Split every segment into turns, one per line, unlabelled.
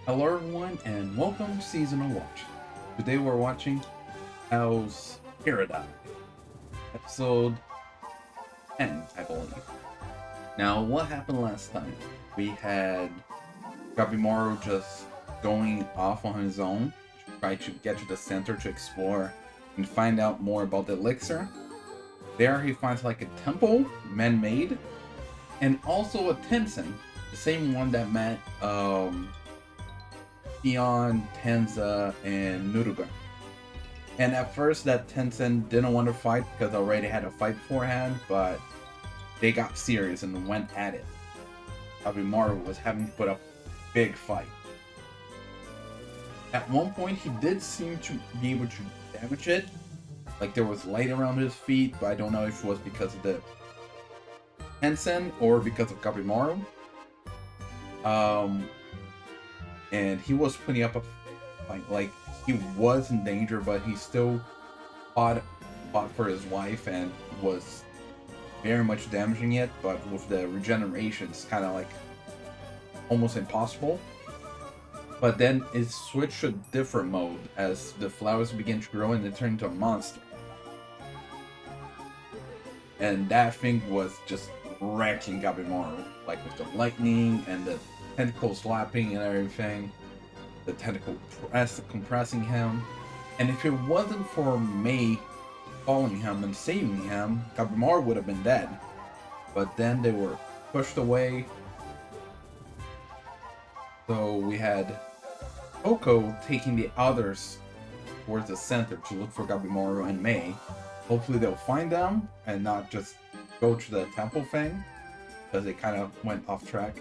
Hello everyone and welcome to Seasonal Watch. Today we're watching Hell's Paradise, episode 10, I believe. Now, what happened last time? We had Gabimaru just going off on his own to try to get to the center to explore and find out more about the elixir. There he finds like a temple, man-made, and also a Tenzin, the same one that met Shion, Tenza, and Nurugai. And at first that Tenzin didn't want to fight because they already had a fight beforehand, but they got serious and went at it. Gabimaru was having to put up a big fight. At one point he did seem to be able to damage it. Like there was light around his feet, but I don't know if it was because of the Tenzin or because of Gabimaru. And he was putting up a fight. Like he was in danger, but he still fought for his wife and was very much damaging it. But with the regeneration, it's kind of like almost impossible. But then it switched to a different mode as the flowers began to grow and it turned into a monster. And that thing was just wrecking Gabimaru, like with the lightning and the tentacle slapping and everything, the tentacle compressing him. And if it wasn't for Mei following him and saving him, Gabimaru would have been dead. But then they were pushed away. So we had Hoko taking the others towards the center to look for Gabimaru and Mei. Hopefully they'll find them and not just go to the temple thing, because they kind of went off track.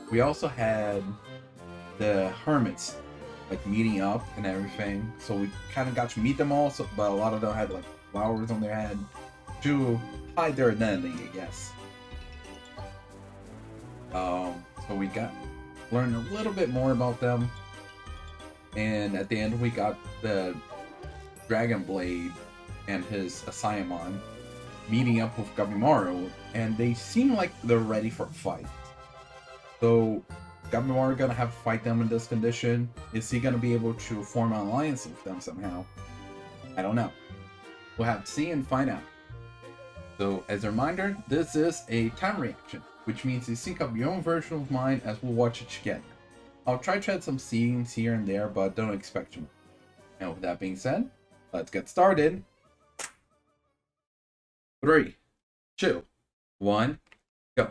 We also had the hermits like meeting up and everything, so we kind of got to meet them all. So, but a lot of them had like flowers on their head to hide their identity, I guess. So we learned a little bit more about them, and at the end we got the Dragon Blade and his Asaemon meeting up with Gabimaru, and they seem like they're ready for a fight. So Gabimaru gonna have to fight them in this condition. Is he gonna be able to form an alliance with them somehow? I don't know. We'll have to see and find out. So as a reminder, this is a time reaction, which means you sync up your own version of mine as we'll watch it together. I'll try to add some scenes here and there, but don't expect too much. And with that being said, let's get started. 3, 2, 1, go.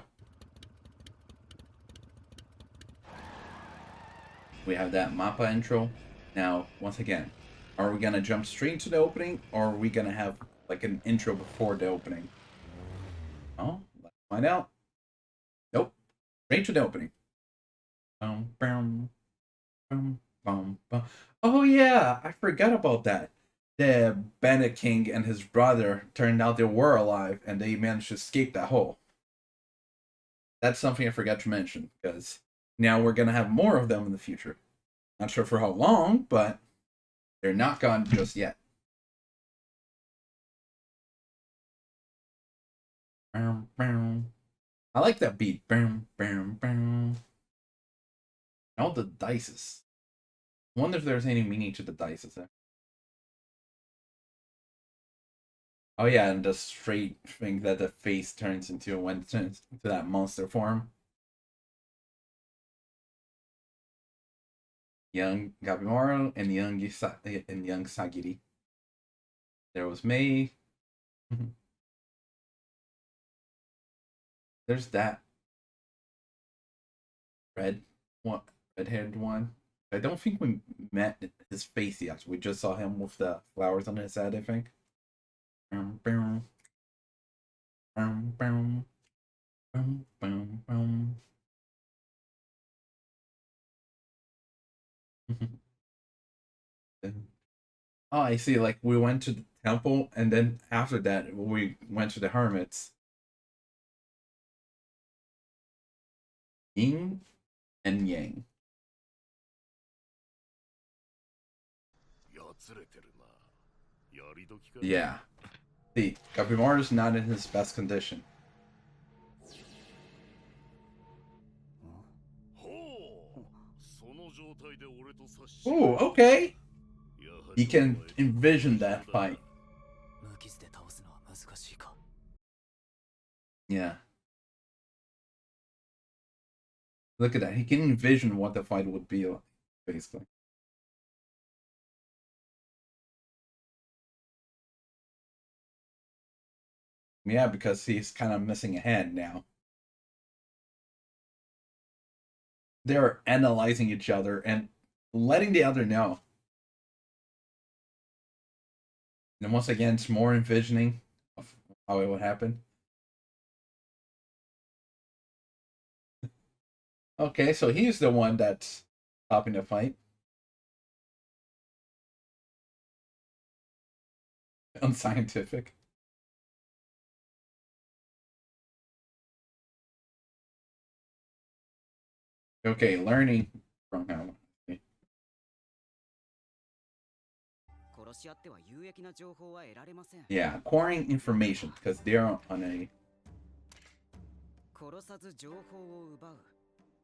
We have that Mappa intro. Now, once again, are we gonna jump straight into the opening, or are we gonna have like an intro before the opening? Oh, let's find out. Nope. Straight to the opening. Oh yeah, I forgot about that. The Bandit King and his brother turned out they were alive and they managed to escape that hole. That's something I forgot to mention, because now we're gonna have more of them in the future. Not sure for how long, but they're not gone just yet. I like that beat. All the dices. I wonder if there's any meaning to the dices there. Oh yeah, and the straight thing that the face turns into when it turns into that monster form. Young Gabimaru and young Sagiri. There was Mei. There's that red-haired one. I don't think we met his face yet. We just saw him with the flowers on his head, I think. Oh, I see. Like we went to the temple, and then after that, we went to the hermits. Yin and Yang. Yeah. See, Gabimaru's not in his best condition. Ooh, okay. You can envision that fight. Yeah. Look at that. He can envision what the fight would be like, basically. Yeah, because he's kind of missing a hand now. They're analyzing each other and letting the other know. And once again, it's more envisioning of how it would happen. Okay, so he's the one that's stopping the fight. Unscientific. Okay, learning from him. Yeah, acquiring information because they're on a.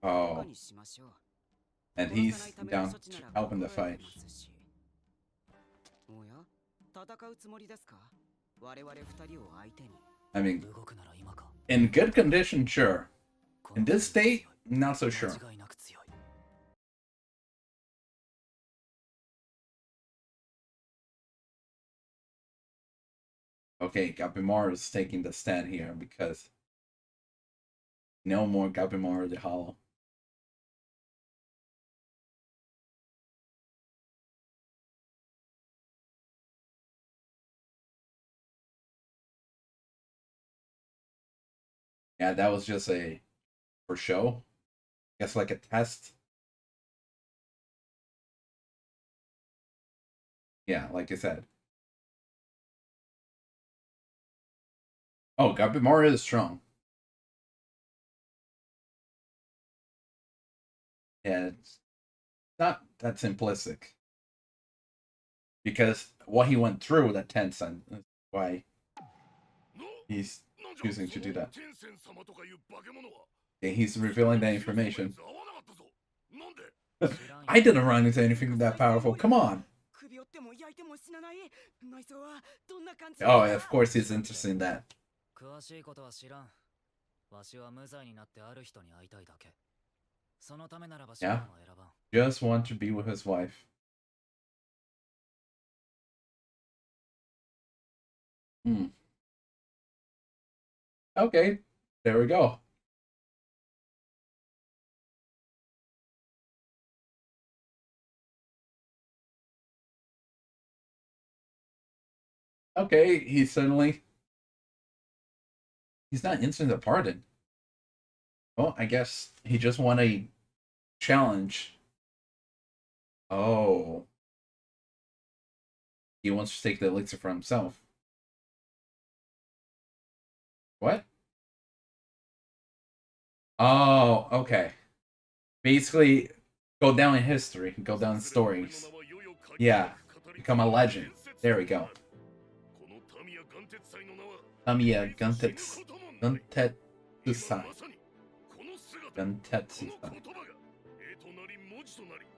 Oh. And he's down to help in the fight. I mean, in good condition, sure. In this state, not so sure. Okay, Gabimaru is taking the stand here because no more Gabimaru the Hollow. Yeah, that was just a for show. I guess like a test. Yeah, like I said. Oh, Gabimaru is strong. Yeah, it's not that simplistic. Because what he went through that Tencent is why he's choosing to do that. Yeah, he's revealing that information. I didn't run into anything that powerful. Come on. Oh, of course he's interested in that. Yeah. Just want to be with his wife. Hmm. Okay. There we go. Okay, he's not instant a pardon. Well, I guess he just won a challenge. Oh. He wants to take the elixir for himself. What? Oh, okay. Basically, go down in history, go down in stories. Yeah, become a legend. There we go. Tamiya Guntetsusai. Guntetsusai.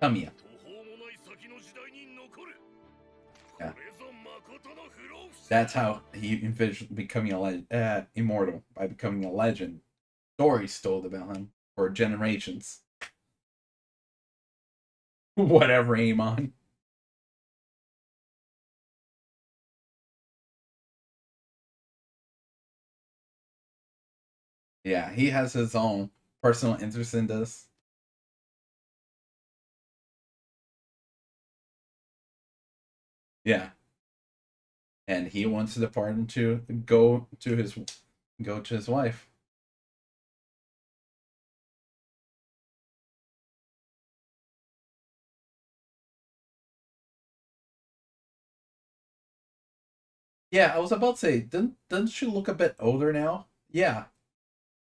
Tamiya. Yeah. That's how he envisioned becoming immortal, by becoming a legend. Stories told about him for generations. Whatever, Amon. Yeah, he has his own personal interest in this. Yeah. And he wants the pardon to go to his wife. Yeah, I was about to say, doesn't she look a bit older now? Yeah,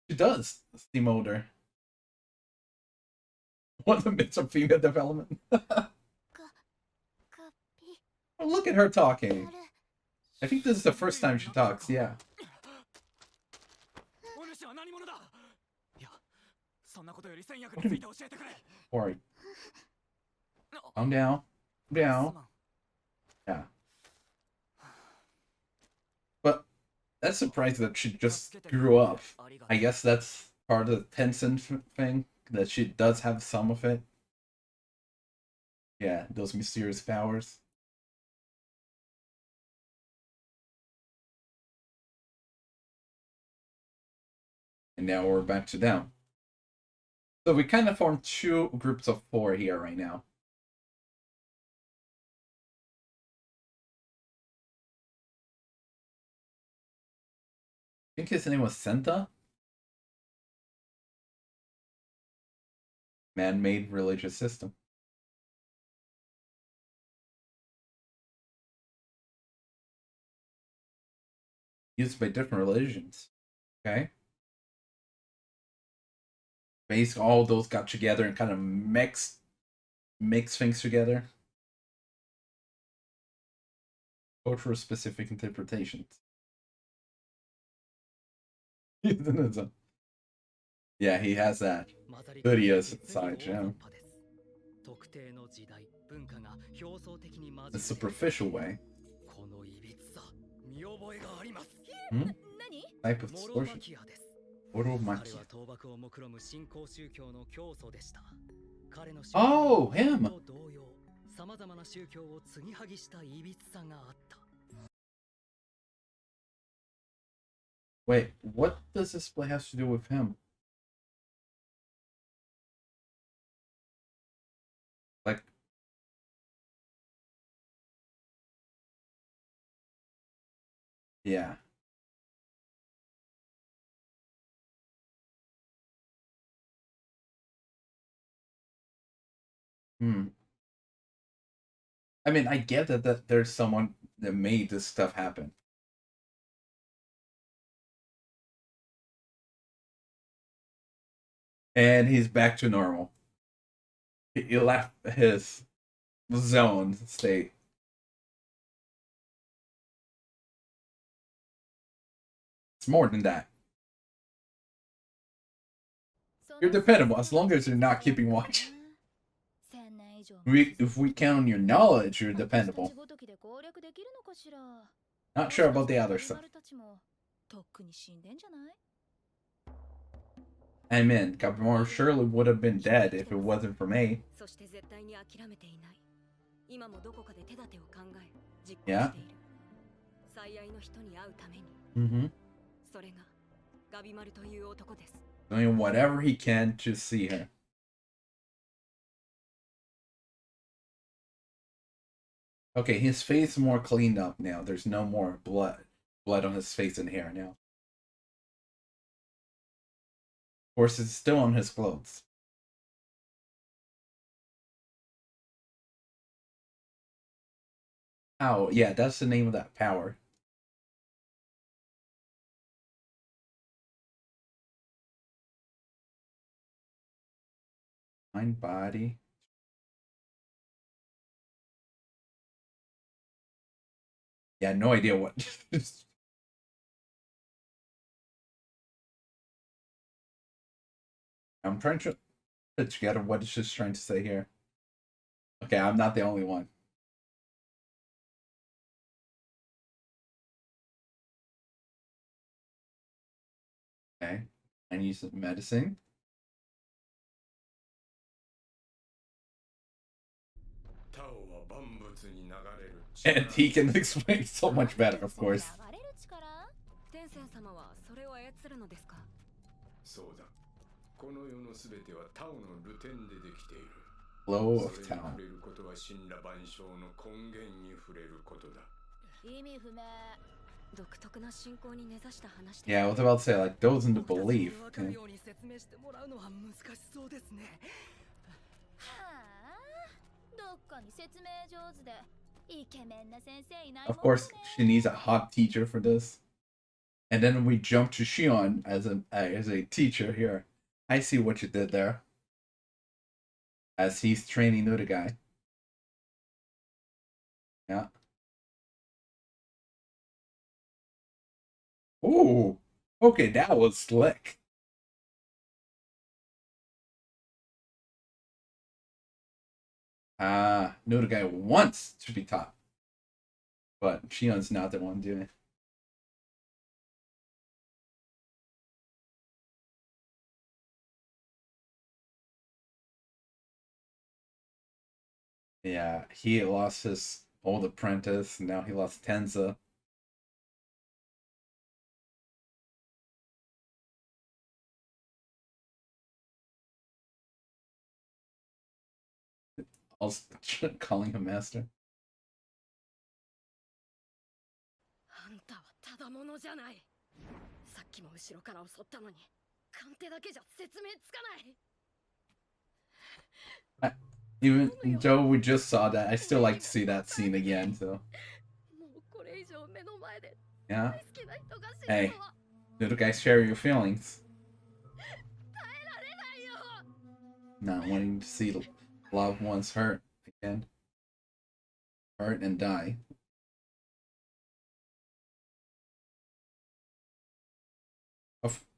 she does seem older. What the midst of female development? Oh, look at her talking. I think this is the first time she talks. Yeah. Sorry. Calm down. Calm down. Yeah. But that's surprising that she just grew up. I guess that's part of the Tencent thing, that she does have some of it. Yeah, those mysterious powers. And now we're back to them. So we kind of formed two groups of four here right now. I think his name was Senta. Man-made religious system. Used by different religions. Okay. Basically, all those got together and kind of mix things together. Cultural specific interpretations. Yeah, he has that. Hideous side, yeah. The superficial way. Hmm? Type of distortion. Oh, him! Wait, what does this play have to do with him? Like, yeah. Hmm. I mean, I get that there's someone that made this stuff happen. And he's back to normal. He left his zone state. It's more than that. You're dependable as long as you're not keeping watch. If we count on your knowledge, you're dependable. Not sure about the other stuff. I mean, Gabimaru surely would have been dead if it wasn't for me. Yeah. Mm-hmm. Doing whatever he can to see her. Okay, his face is more cleaned up now. There's no more blood on his face and hair now. Of course, it's still on his clothes. Oh, yeah, that's the name of that power. Mind, body. Yeah, no idea what. I'm trying to put together what it's just trying to say here. Okay, I'm not the only one. Okay, I need some medicine. And he can explain so much better, of course. Flow of Tao. Yeah, I was about to say, like, those in the belief. Okay. Of course, she needs a hot teacher for this. And then we jump to Shion as a teacher here. I see what you did there. As he's training Nurugai. Yeah. Ooh. Okay, that was slick. Nurugai wants to be top. But Shion's not the one doing it. Yeah, he lost his old apprentice, and now he lost Tenza. Also calling him master.
あんたはただものじゃない。さっきも後ろから襲ったのに、鑑定だけじゃ説明つかない。
Even Joe, we just saw that. I still like to see that scene again. So
もうこれ以上目の前で
yeah.
大好きな人が死ぬ
Hey,
のは
little guys, share your feelings.
耐えられないよ。
Not wanting to see loved ones hurt again, hurt and die.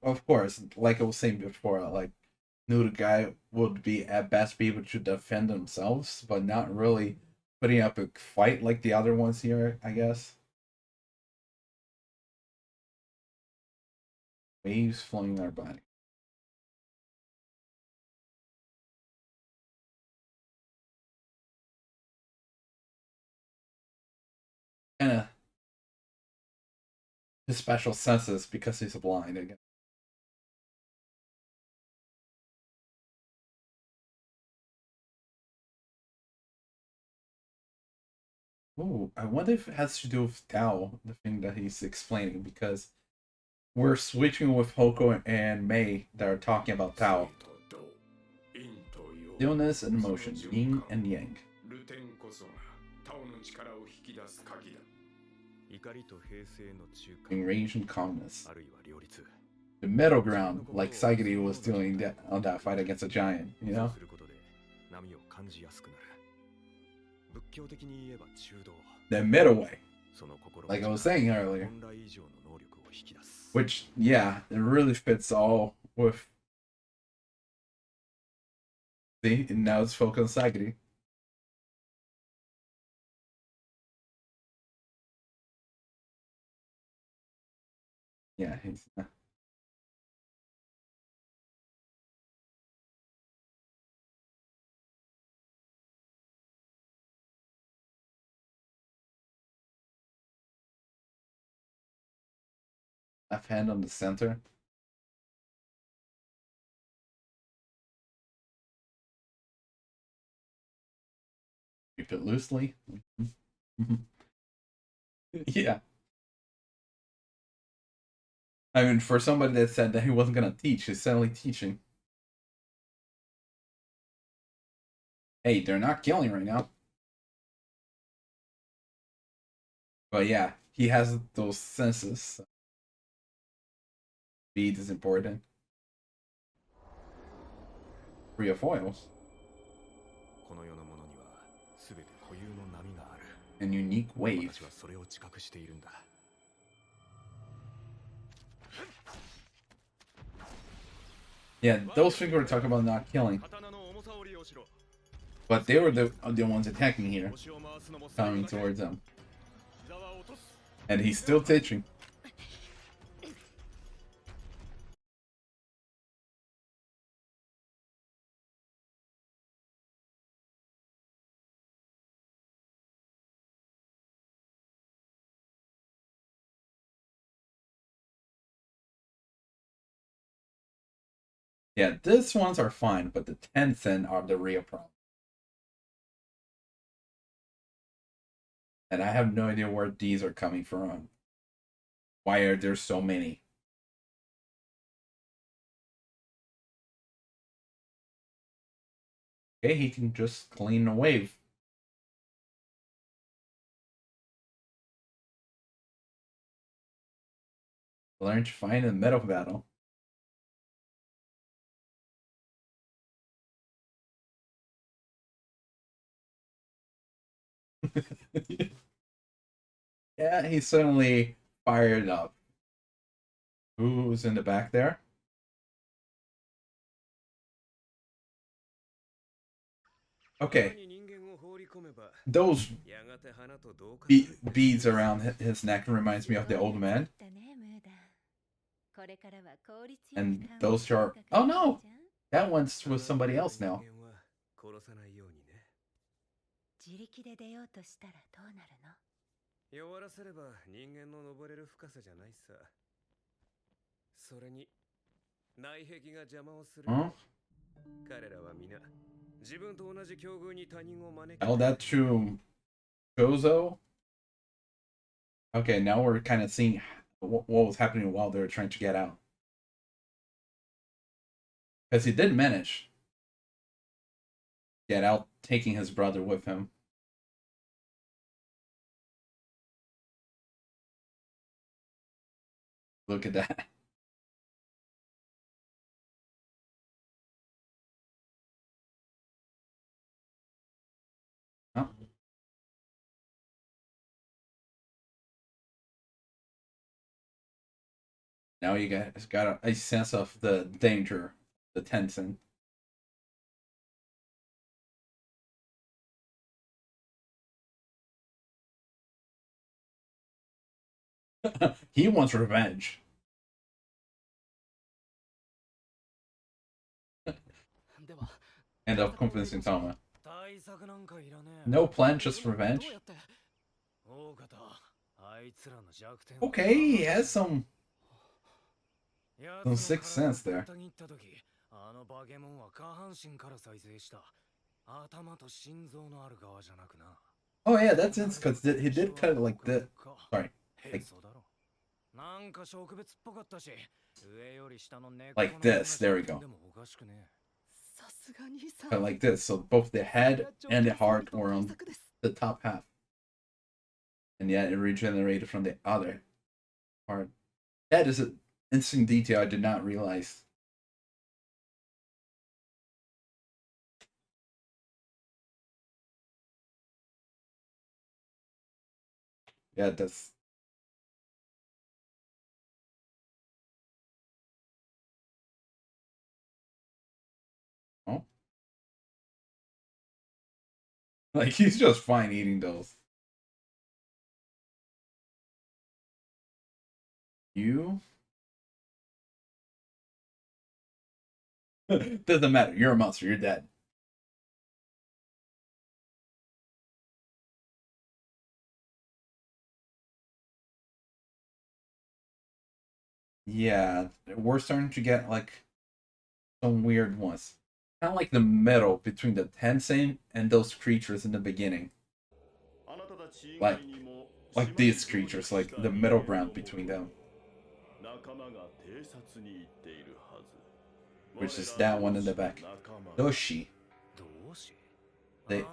Of course, like I was saying before, like Nurugai would be at best be able to defend themselves, but not really putting up a fight like the other ones here, I guess. Waves flowing our body. Kinda his special senses because he's blind, I guess. Oh, I wonder if it has to do with Tao, the thing that he's explaining, because we're switching with Hoko and Mei that are talking about Tao. Stillness and motion, yin and yang. In range and calmness. The middle ground, like Saigiri was doing that on that fight against a giant, you know? The middle way, like I was saying earlier. Which, yeah, it really fits all with. See, and now it's focused on Saigiri. Yeah, he's. Left hand on the center. Keep it loosely. Yeah. I mean, for somebody that said that he wasn't gonna teach, he's suddenly teaching. Hey, they're not killing right now. But yeah, he has those senses. Speed is important. Three of foils. And unique wave. Yeah, those things were talking about not killing. But they were the ones attacking here. Coming towards them. And he's still teaching. Yeah, these ones are fine, but the Tencent are the real problem. And I have no idea where these are coming from. Why are there so many? Okay, he can just clean the wave. Learn to find in the middle battle. Yeah, he's suddenly fired up. Who's in the back there? Okay. Those beads around his neck reminds me of the old man. And those sharp. Oh no! That one's with somebody else now. Huh? Oh, that's true. Gozo? Okay, now we're kind of seeing what was happening while they were trying to get out. Because he did manage to get out, taking his brother with him. Look at that. Oh. Now you guys got a sense of the danger, the tension. He wants revenge. End up convincing Toma. No plan, just revenge. Okay, he has some sixth sense there. Oh yeah, that's it, because he did cut it like this. Sorry. Like this, there we go. Cut like this, so both the head and the heart were on the top half. And yet it regenerated from the other part. That is an interesting detail I did not realize. Yeah, that's... Oh. Like, he's just fine eating those. You? Doesn't matter. You're a monster. You're dead. Yeah, we're starting to get like some weird ones. Kind of like the middle between the Tensei and those creatures in the beginning. Like these creatures, like the middle ground between them. Which is that one in the back. Doshi. They...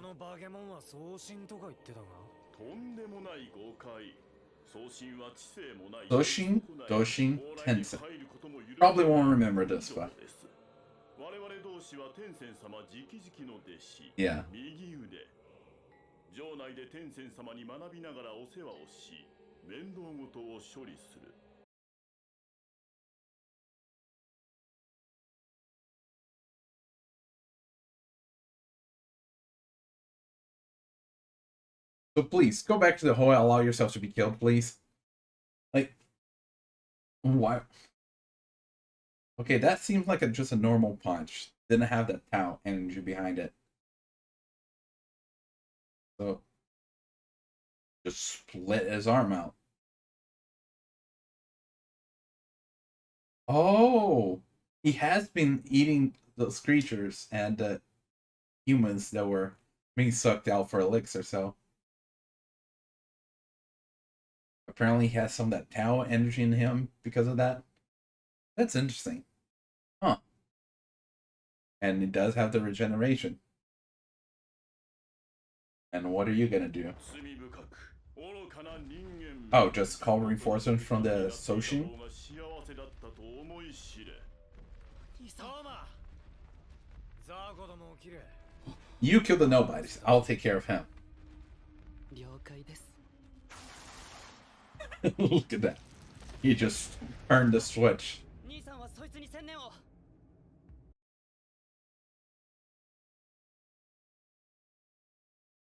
Doshin, Tensei. Probably won't remember this, but... Yeah. So please, go back to the hole, allow yourself to be killed, please. Like, why? Okay, that seems like just a normal punch. Didn't have that Tao energy behind it. So, just split his arm out. Oh, he has been eating those creatures and the humans that were being sucked out for elixir, so. Apparently he has some of that Tao energy in him because of that. That's interesting. Huh. And he does have the regeneration. And what are you gonna do? Oh, just call reinforcements from the Soshin? You kill the nobodies. I'll take care of him. Look at that. He just turned the switch.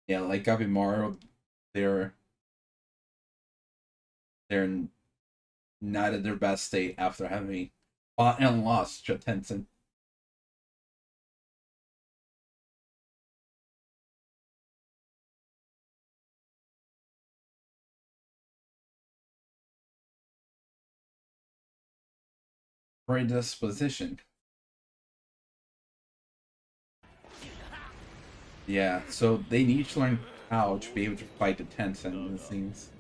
Yeah, like Gabimaru, they're they're not at their best state after having fought and lost to Tencent. Predisposition. Yeah, so they need to learn how to be able to fight the Tencent, it seems.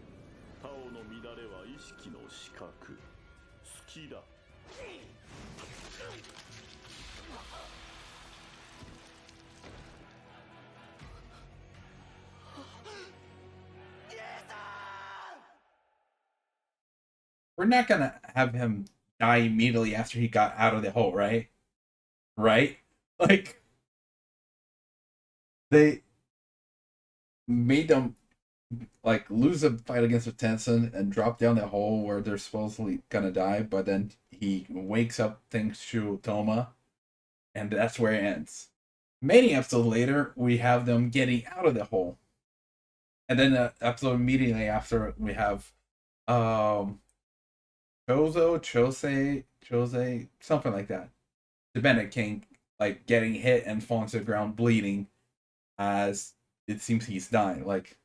We're not gonna have him die immediately after he got out of the hole, right? Right? Like, they made them like lose a fight against the Tencent and drop down that hole where they're supposedly gonna die, but then he wakes up thanks to Toma, and that's where it ends. Many episodes later, we have them getting out of the hole, and then the episode immediately after we have um Chose, something like that. The Bennett King like getting hit and falling to the ground bleeding as it seems he's dying. Like,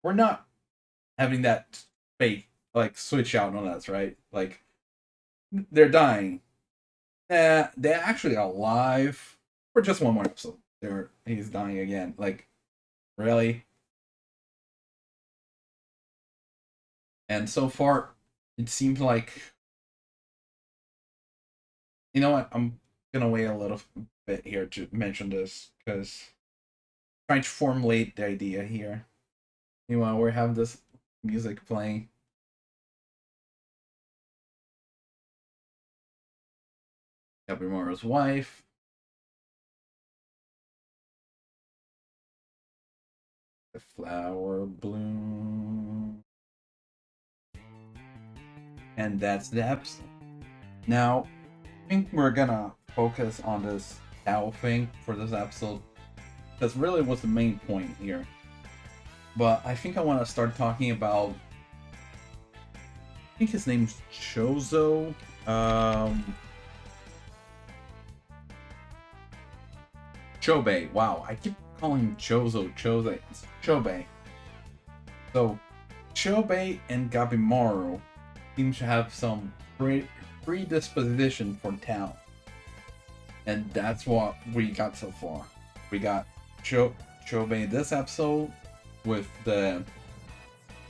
we're not having that fake like switch out on us, right? Like, they're dying. They're actually alive for just one more episode. He's dying again. Like, really? And so far, it seems like, you know what? I'm gonna wait a little bit here to mention this because I'm trying to formulate the idea here. Meanwhile, we're having this music playing. Gabimaru's wife. The flower bloom. And that's the episode. Now, I think we're gonna focus on this Tao thing for this episode. That's really what's the main point here. But I think I want to start talking about. I think his name's Chozo. Chobei. Wow, I keep calling him Chozo. Chobei. It's Chobei. So, Chobei and Gabimaru seem to have some predisposition for Tao. And that's what we got so far. We got Chobei this episode with the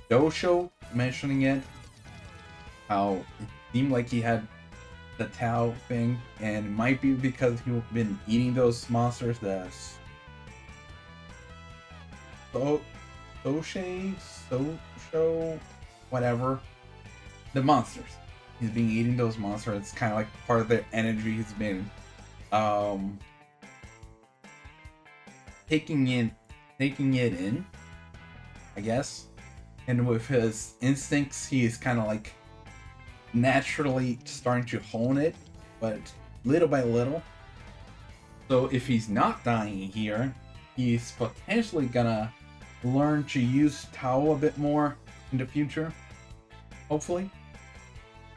Dosho mentioning it. How it seemed like he had the Tao thing, and it might be because he's been eating those monsters, the Sosho, whatever. The monsters. He's been eating those monsters. It's kind of like part of their energy. He's been taking it in, I guess. And with his instincts, he is kind of like naturally starting to hone it, but little by little. So if he's not dying here, he's potentially gonna learn to use Tao a bit more in the future, hopefully.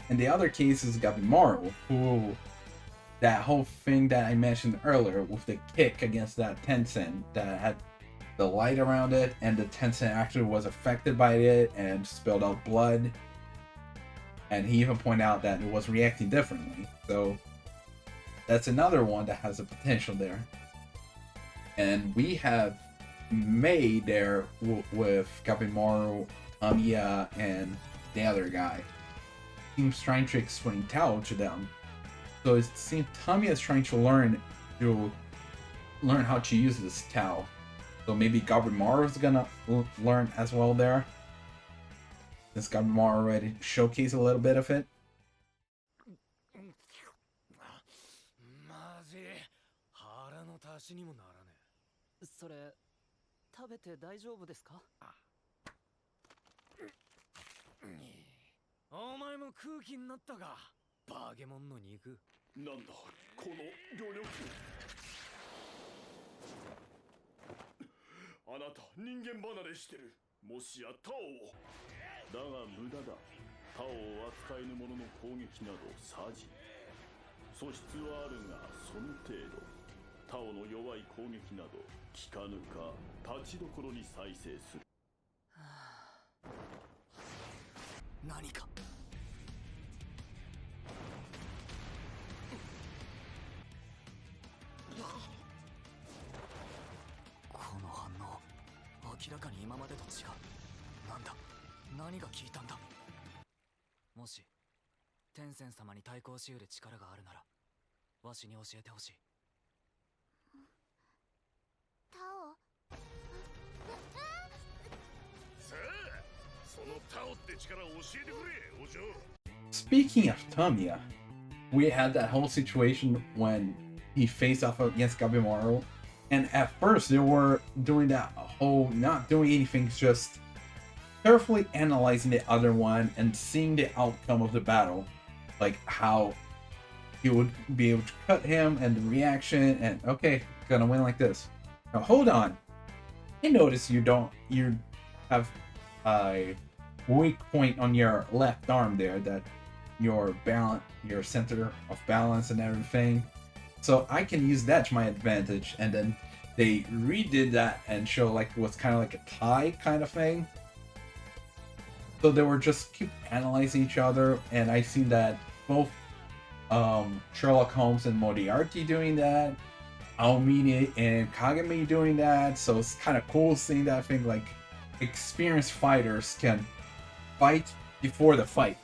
And the other case is Gabimaru, who that whole thing that I mentioned earlier with the kick against that Tencent that had the light around it, and the Tencent actually was affected by it and spilled out blood. And he even pointed out that it was reacting differently. So that's another one that has a potential there. And we have May there with Gabimaru, Tamiya, and the other guy. Seems trying to explain Tao to them. So it seems Tamiya is trying to learn how to use this Tao. So maybe Gabimaru is gonna learn as well there. Since Gabimaru already showcased a little bit of it.
まずい腹の足しにもならねえそれ食べて大丈夫ですかお前も空気になったかバーゲモンの肉なんだこの魚力
あなた人間離れしてる。もしやタオを。だが無駄だ。タオを扱えぬ者の攻撃などさじ。素質はあるがその程度。タオの弱い攻撃など効かぬか立ちどころに再生する。
何か。この反応、明らかに今までと違う。なんだ、何が効いたんだ。もし天仙様に対抗しうる力があるなら、わしに教えてほしい。
タオ。
さあ、そのタオって力を教えてくれ、お嬢。
Speaking of Tamiya, we had that whole situation when he faced off against Gabimaru, and at first they were doing that whole not doing anything, just carefully analyzing the other one and seeing the outcome of the battle, like how he would be able to cut him and the reaction, and okay, gonna win like this. Now hold on, I notice you have a weak point on your left arm there, that your center of balance and everything. So I can use that to my advantage. And then they redid that and show like it was kind of like a tie kind of thing. So they were just keep analyzing each other, and I seen that both Sherlock Holmes and Moriarty doing that, Aomine and Kagami doing that. So it's kind of cool seeing that thing, like experienced fighters can fight before the fight,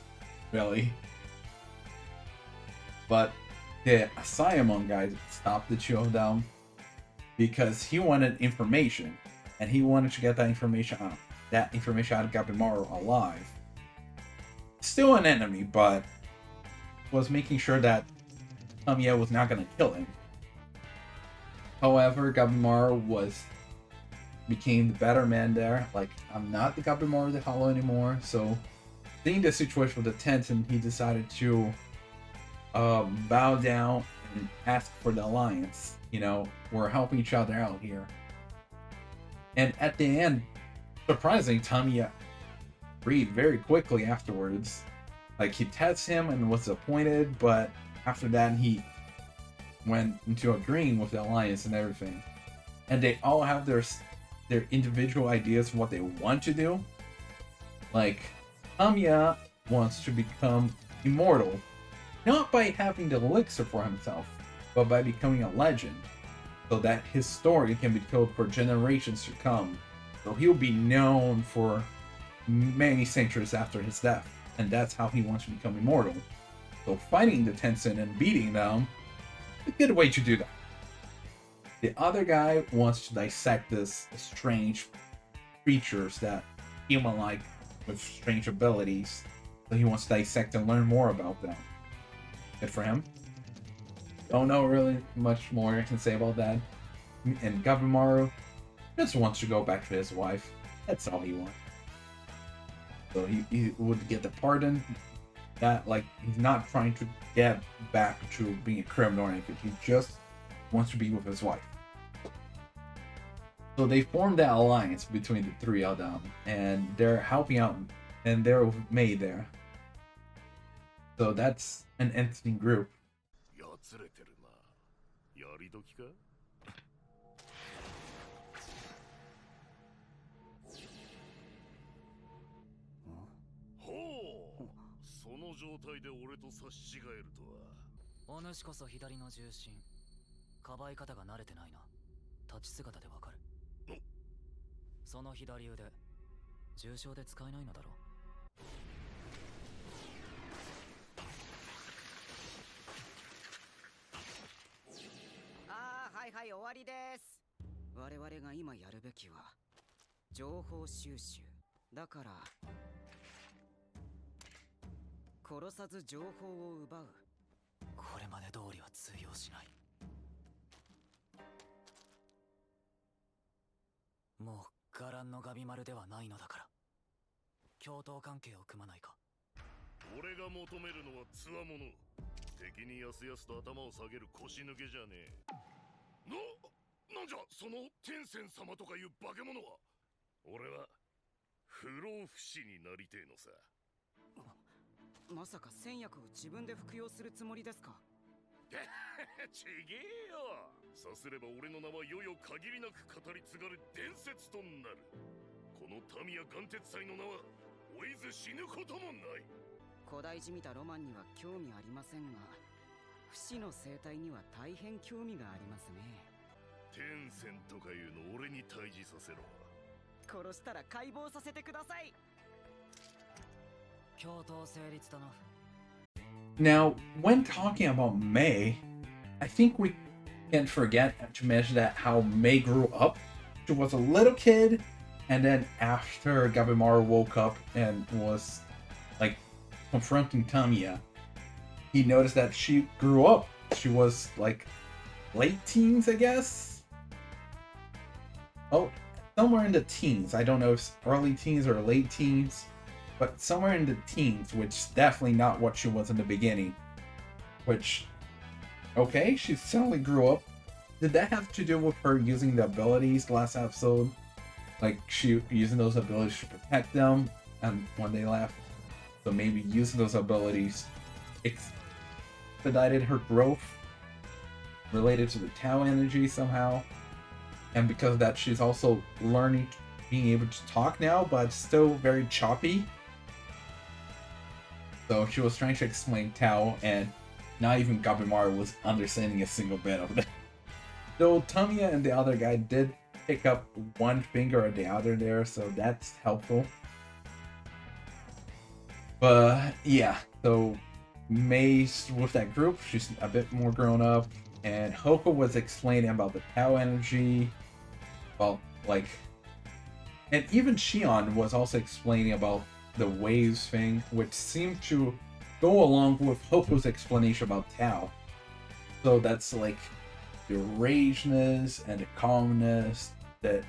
really. But the Asaemon guy stopped the two of them because he wanted information, and he wanted to get that information out of Gabimaru alive. Still an enemy, but was making sure that Tamiya was not going to kill him. However, Gabimaru became the better man there. Like, I'm not the Gabimaru the Hollow anymore. So, seeing the situation with the Tenten, he decided to bow down and ask for the alliance. You know, we're helping each other out here. And at the end, surprisingly, Tamiya agreed very quickly afterwards. Like, he tested him and was appointed, but after that, he went into agreeing with the alliance and everything. And they all have their individual ideas of what they want to do. Like, Tamiya wants to become immortal, not by having the elixir for himself, but by becoming a legend, so that his story can be told for generations to come. So he'll be known for many centuries after his death, and that's how he wants to become immortal. So fighting the Tenshin and beating them is a good way to do that. The other guy wants to dissect this strange creatures that human-like with strange abilities. So he wants to dissect and learn more about them. Good for him. Don't know really much more I can say about that. And Gabimaru just wants to go back to his wife. That's all he wants. So he would get the pardon. That, like, he's not trying to get back to being a criminal or anything. He just wants to be with his wife. So they formed that alliance between the three of them, and they're helping out, and they're with May there. So that's an interesting group.
なんじゃその天仙様とかいう化け物は。俺は不老不死になりてえのさ。
まさか戦薬を自分で服用するつもりですか？
ちげえよ。さすれば俺の名は世々限りなく語り継がれ伝説となる。このタミヤ眼鉄祭の名は追いず死ぬこともない。
古代じみたロマンには興味ありませんが、不死の生態には大変興味がありますね。
天仙とかいうの俺に対峙させろ。
殺したら解剖させてください。
共闘成立だな。
Now, when talking about Mei, I think we can't forget to mention that how Mei grew up. She was a little kid, and then after Gabimaru woke up and was like confronting Tamiya, he noticed that she grew up. She was like late teens, I guess. Oh, somewhere in the teens. I don't know if it's early teens or late teens, but somewhere in the teens, which definitely not what she was in the beginning. Which, okay, she certainly grew up. Did that have to do with her using the abilities last episode? Like she using those abilities to protect them, and when they left, so maybe using those abilities expedited her growth, related to the Tao energy somehow. And because of that, she's also learning, being able to talk now, but still very choppy. So she was trying to explain Tao, and not even Gabimaru was understanding a single bit of it. Though Tamiya and the other guy did pick up one finger or the other there, so that's helpful. But yeah, so Mei's with that group, she's a bit more grown up, and Hoko was explaining about the Tao energy, well, like, and even Shion was also explaining about the waves thing, which seemed to go along with Hoko's explanation about Tao. So that's like the rageness and the calmness, the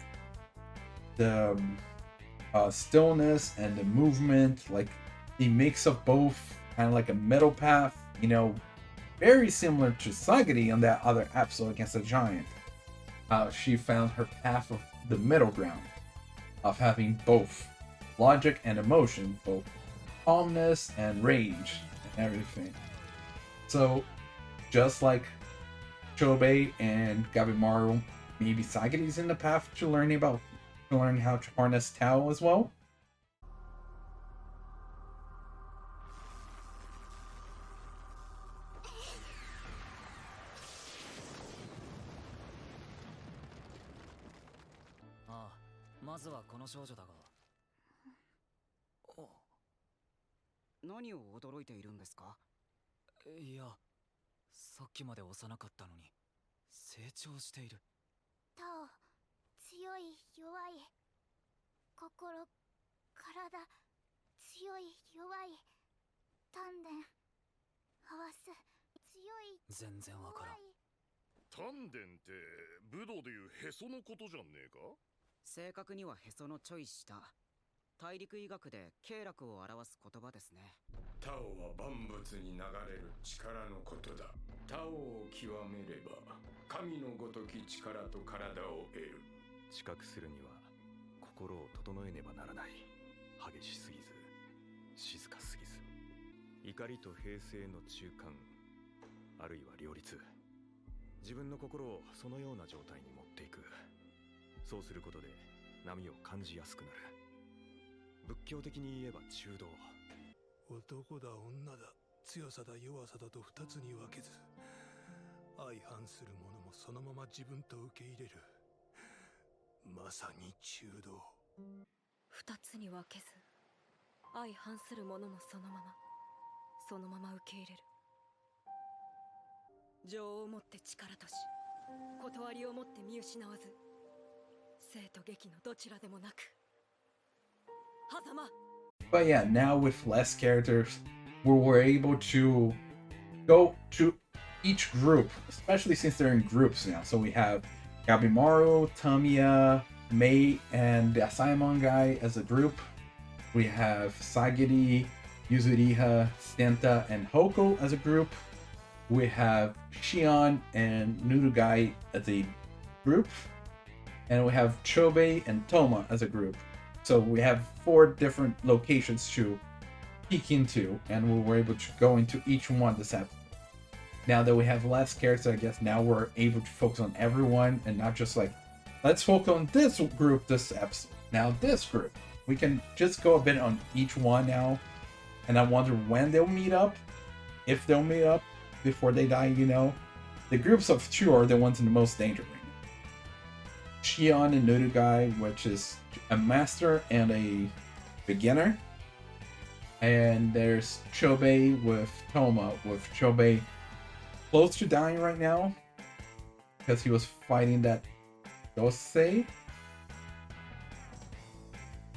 stillness and the movement, like the mix of both, kind of like a middle path, you know, very similar to Sagiri on that other episode against the giant. She found her path of the middle ground, of having both logic and emotion, both calmness and rage and everything. So, just like Chobei and Gabimaru, maybe Sagiri's in the path to learn how to harness Tao as well.
Ah, まずはこの少女だが。
何を驚いているんですか？
いや、さっきまで幼かったのに成長している。
タオ、強い弱い、心、体、強い弱い、丹田、合わす、強い
全然わからん。
丹田って武道でいうへそのことじゃねえか？
正確にはへそのちょい下。大陸医学で経絡を表す言葉ですね。
タオは万物に流れる力のことだ。タオを極めれば神のごとき力と体を得る。
知覚するには心を整えねばならない。激しすぎず静かすぎず、怒りと平静の中間、あるいは両立。自分の心をそのような状態に持っていく。そうすることで波を感じやすくなる。仏教的に言えば中道。
男だ女だ、強さだ弱さだと二つに分けず、相反するものもそのまま自分と受け入れる。まさに中道。
二つに分けず、相反するものもそのまま受け入れる。情をもって力とし、断りをもって見失わず、生と劇のどちらでもなく。狭間。
But yeah, now with less characters, we're able to go to each group, especially since they're in groups now. So we have Gabimaru, Tamiya, Mei, and the Asaemon guy as a group. We have Sagiri, Yuzuriha, Senta, and Hoko as a group. We have Shion and Nurugai as a group, and we have Chobei and Toma as a group. So we have 4 different locations to peek into, and we were able to go into each one this episode. Now that we have less characters, I guess now we're able to focus on everyone and not just like, let's focus on this group this episode. Now this group. We can just go a bit on each one now. And I wonder when they'll meet up. If they'll meet up before they die, you know. The groups of 2 are the ones in the most danger right now. Shion and Nurugai, which is a master and a beginner. And there's Chobei with Toma, with Chobei close to dying right now because he was fighting that Dosei.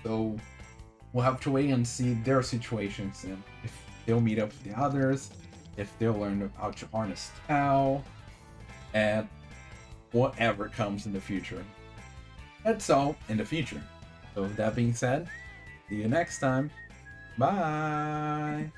So we'll have to wait and see their situations and if they'll meet up with the others, if they'll learn how to harness Tao, and whatever comes in the future. That's all in the future. So with that being said, see you next time. Bye!